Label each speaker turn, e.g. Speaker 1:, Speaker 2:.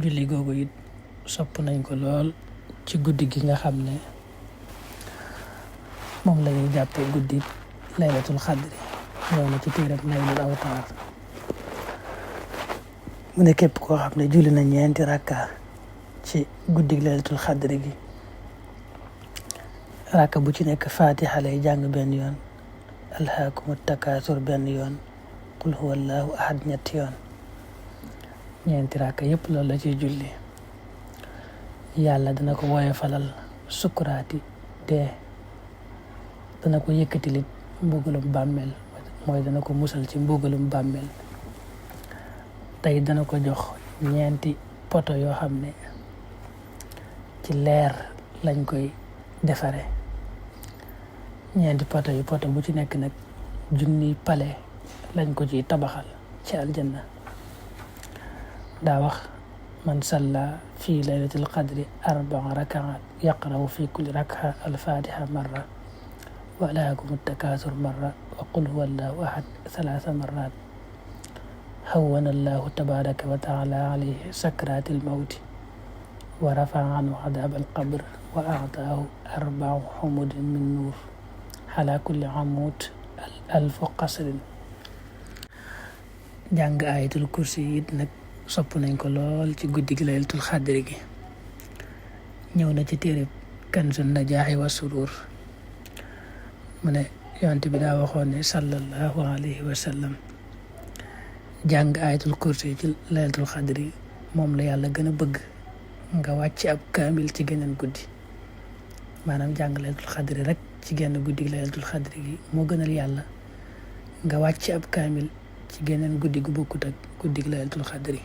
Speaker 1: julli googu it sopp nañ ko lool ci guddi gi nga xam ne moom la ñuy jàppee guddi laylatul xadri ñëw na ci téereb Naylul Awtaar mu ne képp koo xam ne julli na ñeenti rakka ci guddi laylatul xadri gi rakka bu ci nekk fatiha lay jàng benn yoon alhaakumu takaasur benn yoon qul huwa allahu ahad ñetti yoon ñeenti rakka yëpp loolu la ciy julli yàlla dana ko woyofalal sukuraati dee dana ko yëkkatilit mbugalum bàmmeel mooy dana ko musal ci mbugalum bàmmeel tey dana ko jox ñeenti poto yoo xam ne ci leer lañ koy defare ñeenti poto yi poto bu ci nekk nag junniy pale lañ ko ciy tabaxal ci aljanna daa wax man salla fi laylatil qadri 4 rakaat yaqra'u fi kulli rak'a al-fatiha marra wa alhaakumu takaasur marra wa qul huwa allahu ahad 3 marrat hawwana allahu tabaraka wa taala alayhi sakratil mawti wa rafa'a anhu adab al-qabr wa a'taahu 4 humudin min nuur ala kulli amud 1000 qasrin jàng ayatul kursi it nag sopp nañ ko lool ci guddi gi laylatul xadri gi ñëw na ci téere Kanzun Najaahi wa Suruur mu ne yonent bi daa waxoon ne sallallahu alayhi wa sallam jàng ayatul kursi ci laylatul xadri moom la yàlla gën a bëgg nga wàcc ab kaamil ci geneen guddi maanaam jàng laylatul xadri rek ci genn guddi gi laylatul xadri gi moo gënal yàlla nga wàcc ab kaamil ci geneen guddi gu bokkut ak guddi gi laylatul xadri